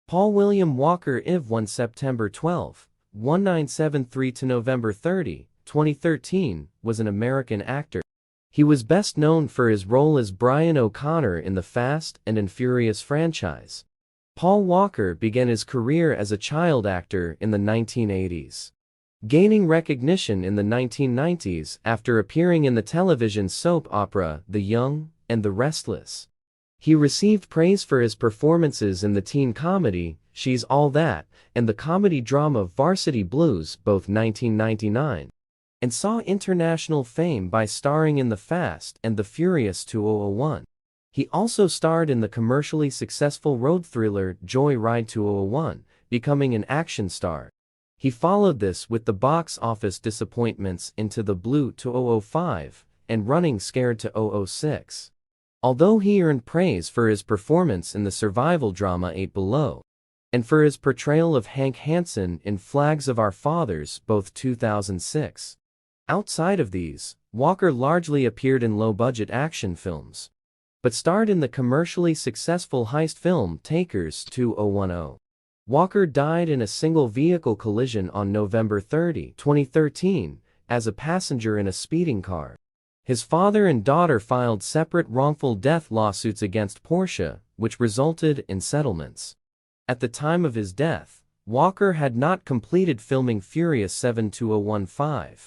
Paul William Walker IV 1 September 12, 1973 to November 30, 2013, was an American actor. He was best known for his role as Brian O'Connor in the Fast and Furious franchise. Paul Walker began his career as a child actor in the 1980s, gaining recognition in the 1990s after appearing in the television soap opera The Young and the Restless. He received praise for his performances in the teen comedy She's All That and the comedy drama Varsity Blues, both 1999, and saw international fame by starring in The Fast and the Furious 2001. He also starred in the commercially successful road thriller Joy Ride 2001, becoming an action star. He followed this with the box office disappointments Into the Blue 2005 and Running Scared 2006. Although he earned praise for his performance in the survival drama 8 Below, and for his portrayal of Hank Hansen in Flags of Our Fathers, both 2006. Outside of these, Walker largely appeared in low-budget action films, but starred in the commercially successful heist film Takers 2010. Walker died in a single-vehicle collision on November 30, 2013, as a passenger in a speeding car. His father and daughter filed separate wrongful death lawsuits against Porsche, which resulted in settlements. At the time of his death, Walker had not completed filming Furious 7 2015.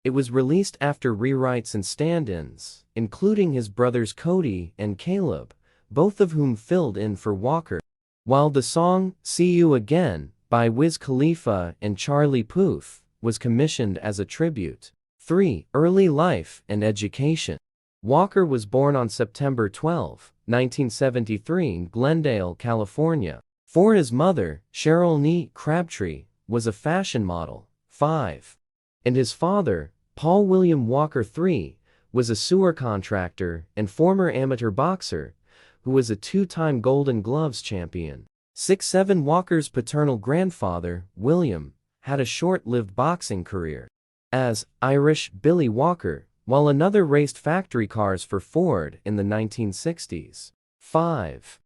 It was released after rewrites and stand-ins, including his brothers Cody and Caleb, both of whom filled in for Walker. While the song See You Again by Wiz Khalifa and Charlie Puth was commissioned as a tribute. 3. Early life and education. Walker was born on September 12, 1973 in Glendale, California. 4. His mother, Cheryl Nee Crabtree, was a fashion model. 5. And his father, Paul William Walker III, was a sewer contractor and former amateur boxer, who was a two-time Golden Gloves champion. 6. 7. Walker's paternal grandfather, William, had a short-lived boxing career as Irish Billy Walker, while another raced factory cars for Ford in the 1960s. 5.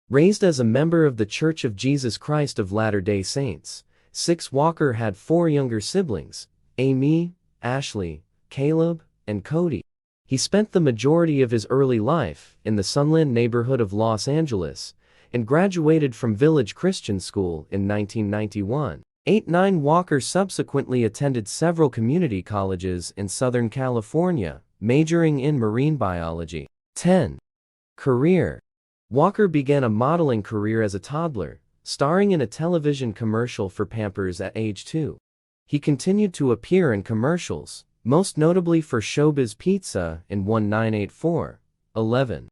Raised as a member of the Church of Jesus Christ of Latter-day Saints. 6. Walker had 4 younger siblings, Amy, Ashley, Caleb, and Cody. He spent the majority of his early life in the Sunland neighborhood of Los Angeles and graduated from Village Christian School in 1991. 8. 9. Walker subsequently attended several community colleges in Southern California, majoring in marine biology. 10. Career. Walker began a modeling career as a toddler, starring in a television commercial for Pampers at age 2. He continued to appear in commercials, most notably for Showbiz Pizza in 1984, 11.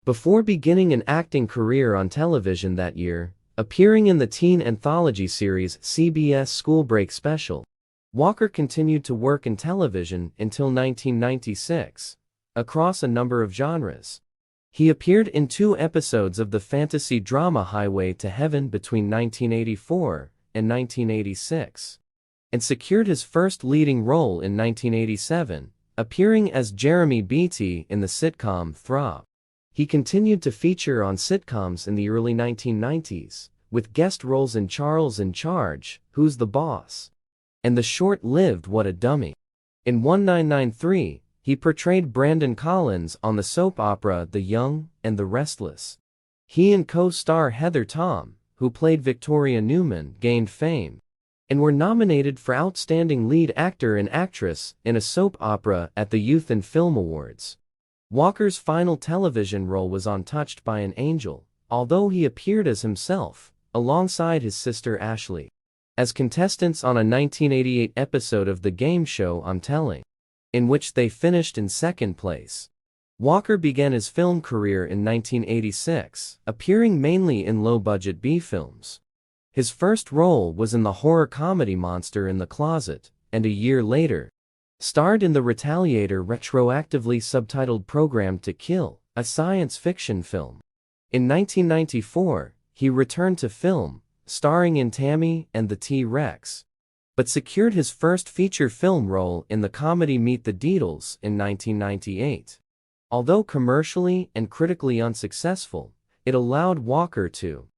Before beginning an acting career on television that year, appearing in the teen anthology series CBS School Break Special. Walker continued to work in television until 1996, across a number of genres. He appeared in 2 episodes of the fantasy drama Highway to Heaven between 1984 and 1986, and secured his first leading role in 1987, appearing as Jeremy Beatty in the sitcom Throb. He continued to feature on sitcoms in the early 1990s, with guest roles in Charles in Charge, Who's the Boss?, and the short-lived What a Dummy. In 1993, he portrayed Brandon Collins on the soap opera The Young and the Restless. He and co-star Heather Tom, who played Victoria Newman, gained fame and were nominated for Outstanding Lead Actor and Actress in a Soap Opera at the Youth in Film Awards. Walker's final television role was on Touched by an Angel, although he appeared as himself, alongside his sister Ashley, as contestants on a 1988 episode of the game show I'm Telling, in which they finished in second place. Walker began his film career in 1986, appearing mainly in low-budget B-films. His first role was in the horror comedy Monster in the Closet, and a year later, starred in The Retaliator retroactively subtitled Program to Kill, a science fiction film. In 1994, he returned to film, starring in Tammy and the T-Rex, but secured his first feature film role in the comedy Meet the Deedles in 1998. Although commercially and critically unsuccessful, it allowed Walker to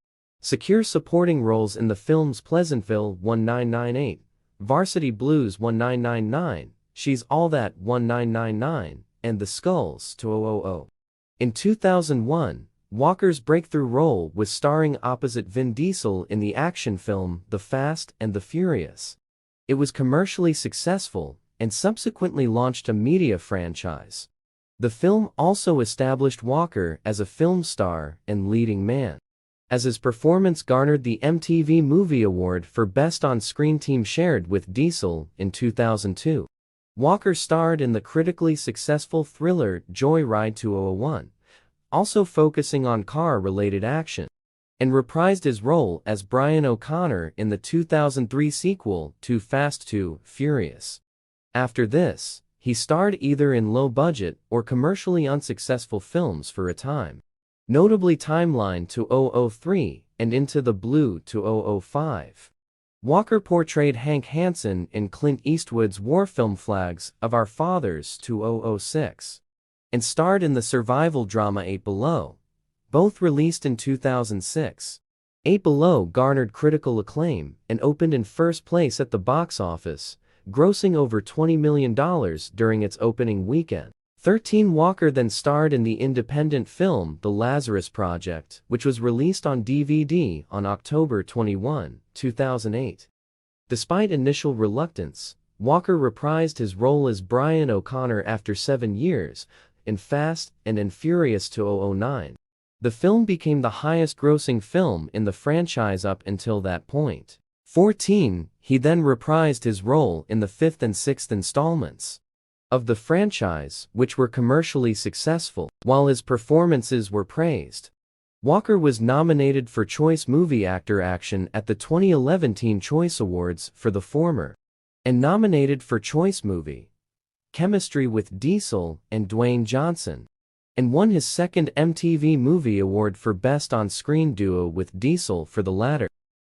Secure supporting roles in the films Pleasantville 1998, Varsity Blues 1999, She's All That 1999, and The Skulls 2000. In 2001, Walker's breakthrough role was starring opposite Vin Diesel in the action film The Fast and the Furious. It was commercially successful and subsequently launched a media franchise. The film also established Walker as a film star and leading man, as his performance garnered the MTV Movie Award for Best On-Screen Team shared with Diesel in 2002. Walker starred in the critically successful thriller Joyride 2001, also focusing on car-related action, and reprised his role as Brian O'Connor in the 2003 sequel to Fast 2 Furious. After this, he starred either in low-budget or commercially unsuccessful films for a time, notably Timeline 2003 and Into the Blue 2005. Walker portrayed Hank Hansen in Clint Eastwood's war film Flags of Our Fathers 2006, and starred in the survival drama 8 Below, both released in 2006. 8 Below garnered critical acclaim and opened in first place at the box office, grossing over $20 million during its opening weekend. 13 Walker then starred in the independent film The Lazarus Project, which was released on DVD on October 21, 2008. Despite initial reluctance, Walker reprised his role as Brian O'Connor after 7 years, in Fast and Furious 2009. The film became the highest-grossing film in the franchise up until that point. 14. He then reprised his role in the 5th and 6th installments of the franchise, which were commercially successful, while his performances were praised. Walker was nominated for Choice Movie Actor Action at the 2011 Teen Choice Awards for the former, and nominated for Choice Movie Chemistry with Diesel and Dwayne Johnson, and won his second MTV Movie Award for Best On-Screen Duo with Diesel for the latter.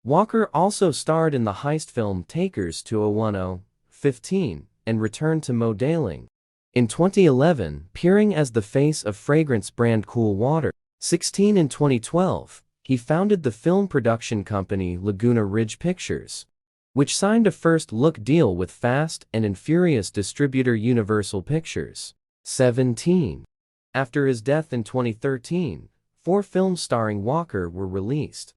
Walker also starred in the heist film Takers 2010, 15, and returned to modeling in 2011, appearing as the face of fragrance brand Cool Water. 16. In 2012, he founded the film production company Laguna Ridge Pictures, which signed a first-look deal with Fast and Furious distributor Universal Pictures. 17. After his death in 2013, 4 films starring Walker were released.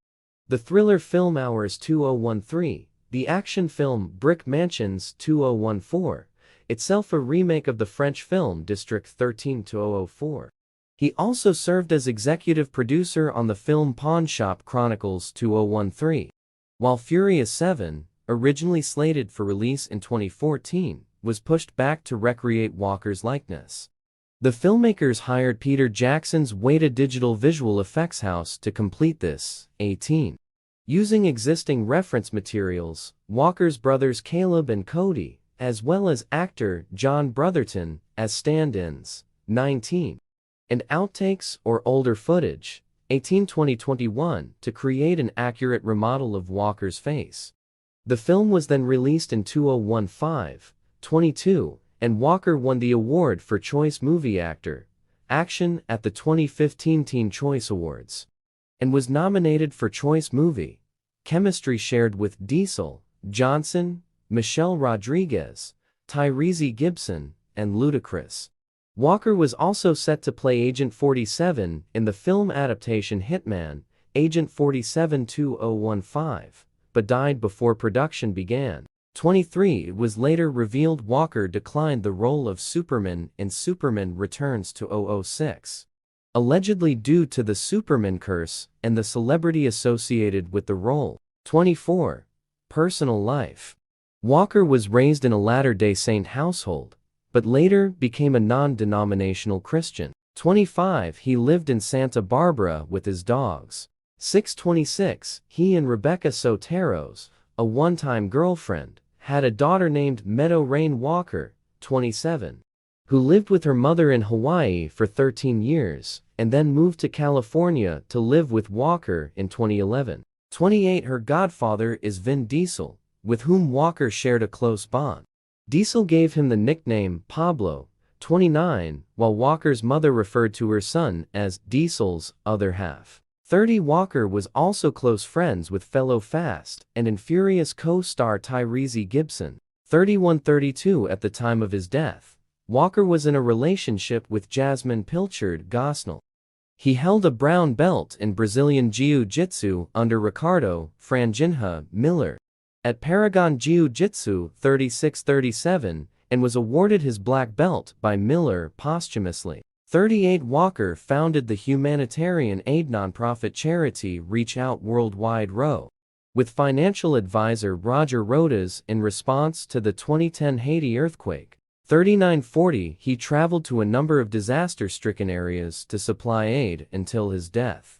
The thriller film Hours 2013, the action film Brick Mansions 2014, itself a remake of the French film District 13 2004. He also served as executive producer on the film Pawn Shop Chronicles 2013. While Furious 7, originally slated for release in 2014, was pushed back to recreate Walker's likeness. The filmmakers hired Peter Jackson's Weta Digital Visual Effects house to complete this. 18. Using existing reference materials, Walker's brothers Caleb and Cody, as well as actor John Brotherton, as stand-ins. 19. And outtakes or older footage. 18-2021 to create an accurate remodel of Walker's face. The film was then released in 2015-22, and Walker won the award for Choice Movie Actor Action at the 2015 Teen Choice Awards, and was nominated for Choice Movie Chemistry shared with Diesel, Johnson, Michelle Rodriguez, Tyrese Gibson, and Ludacris. Walker was also set to play Agent 47 in the film adaptation Hitman, Agent 47 2015, but died before production began. 23. It was later revealed Walker declined the role of Superman in Superman Returns 2006. Allegedly due to the Superman curse and the celebrity associated with the role. 24. Personal life. Walker was raised in a Latter-day Saint household, but later became a non-denominational Christian. 25. He lived in Santa Barbara with his dogs. 626. He and Rebecca Soteros, a one-time girlfriend, had a daughter named Meadow Rain Walker, 27, who lived with her mother in Hawaii for 13 years, and then moved to California to live with Walker in 2011. 28. Her godfather is Vin Diesel, with whom Walker shared a close bond. Diesel gave him the nickname Pablo, 29, while Walker's mother referred to her son as Diesel's other half. 30 Walker was also close friends with fellow Fast and Furious co-star Tyrese Gibson. 31-32 At the time of his death, Walker was in a relationship with Jasmine Pilchard Gosnell. He held a brown belt in Brazilian Jiu-Jitsu under Ricardo Franjinha Miller at Paragon Jiu-Jitsu 36-37 and was awarded his black belt by Miller posthumously. 38 Walker founded the humanitarian aid nonprofit charity Reach Out Worldwide Row with financial advisor Roger Rodas in response to the 2010 Haiti earthquake. 39-40 He traveled to a number of disaster-stricken areas to supply aid until his death.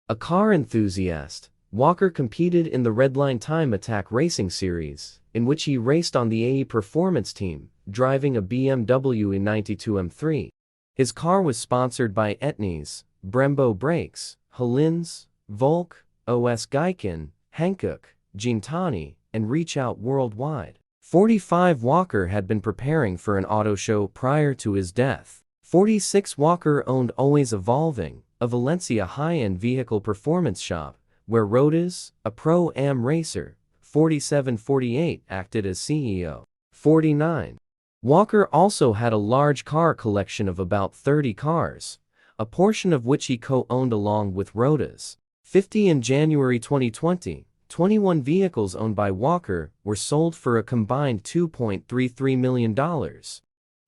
A car enthusiast, Walker competed in the Redline Time Attack Racing Series, in which he raced on the AE Performance team, driving a BMW E92 M3. His car was sponsored by Etnies, Brembo Brakes, Halins, Volk, OS Geiken, Hankook, Gintani, and Reach Out Worldwide. 45 Walker had been preparing for an auto show prior to his death. 46 Walker owned Always Evolving, a Valencia high-end vehicle performance shop, where Rodas, a pro-am racer, 47-48 acted as CEO. 49. Walker also had a large car collection of about 30 cars, a portion of which he co-owned along with Rodas. 50 In January 2020, 21 vehicles owned by Walker were sold for a combined $2.33 million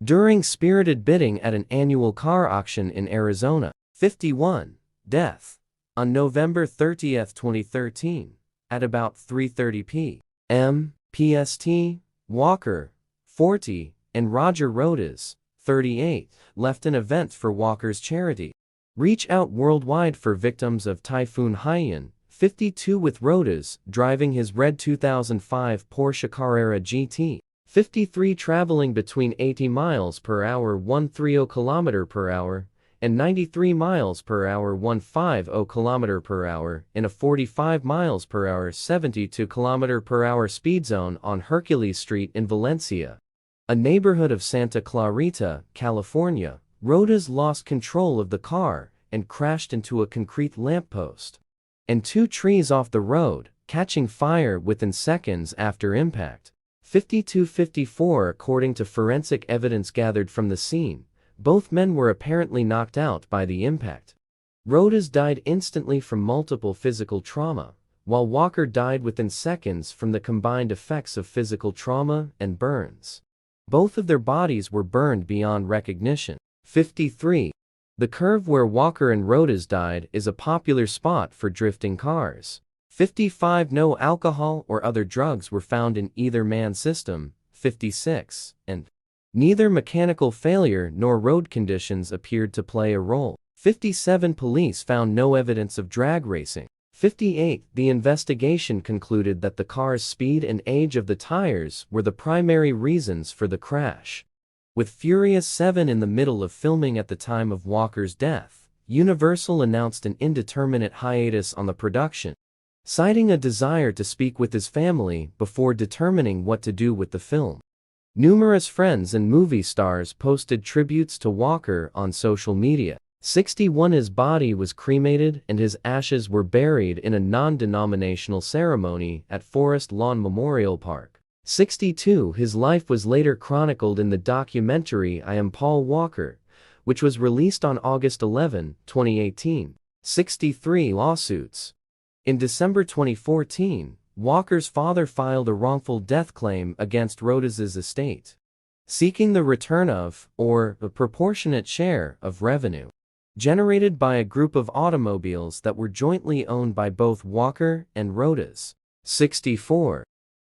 during spirited bidding at an annual car auction in Arizona. 51. Death. On November 30, 2013, at about 3:30 p.m. PST, Walker, 40, and Roger Rodas, 38, left an event for Walker's charity, Reach Out Worldwide for victims of Typhoon Haiyan, 52 with Rodas driving his red 2005 Porsche Carrera GT, 53 traveling between 80 miles per hour 130 km per hour and 93 miles per hour 150 km per hour in a 45 miles per hour 72 km per hour speed zone on Hercules Street in Valencia, a neighborhood of Santa Clarita, California. Rodas lost control of the car and crashed into a concrete lamppost and two trees off the road, catching fire within seconds after impact. 52-54 According to forensic evidence gathered from the scene, both men were apparently knocked out by the impact. Rodas died instantly from multiple physical trauma, while Walker died within seconds from the combined effects of physical trauma and burns. Both of their bodies were burned beyond recognition. 53. The curve where Walker and Rodas died is a popular spot for drifting cars. 55. No alcohol or other drugs were found in either man's system. 56. And neither mechanical failure nor road conditions appeared to play a role. 57. Police found no evidence of drag racing. 58. The investigation concluded that the car's speed and age of the tires were the primary reasons for the crash. With Furious 7 in the middle of filming at the time of Walker's death, Universal announced an indeterminate hiatus on the production, citing a desire to speak with his family before determining what to do with the film. Numerous friends and movie stars posted tributes to Walker on social media. 61. His body was cremated and his ashes were buried in a non-denominational ceremony at Forest Lawn Memorial Park. 62. His life was later chronicled in the documentary I Am Paul Walker, which was released on August 11, 2018. 63. Lawsuits. In December 2014, Walker's father filed a wrongful death claim against Rodas's estate, seeking the return of, or a proportionate share of revenue generated by a group of automobiles that were jointly owned by both Walker and Rodas. 64.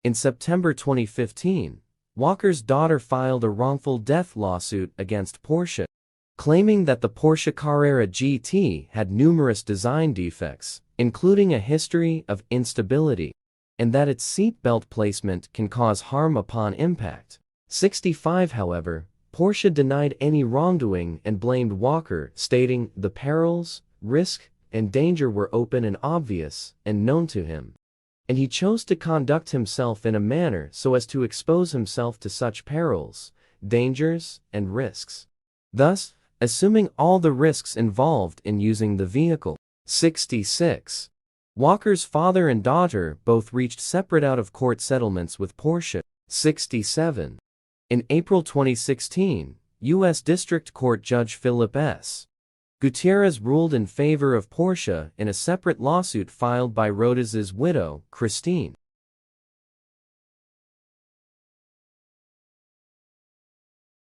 In September 2015, Walker's daughter filed a wrongful death lawsuit against Porsche, claiming that the Porsche Carrera GT had numerous design defects, including a history of instability, and that its seat belt placement can cause harm upon impact. 65. However, Porsche denied any wrongdoing and blamed Walker, stating the perils, risk, and danger were open and obvious and known to him, and he chose to conduct himself in a manner so as to expose himself to such perils, dangers, and risks, thus assuming all the risks involved in using the vehicle. 66. Walker's father and daughter both reached separate out-of-court settlements with Portia. 67. In April 2016, U.S. District Court Judge Philip S. Gutierrez ruled in favor of Portia in a separate lawsuit filed by Rhodes's widow, Christine.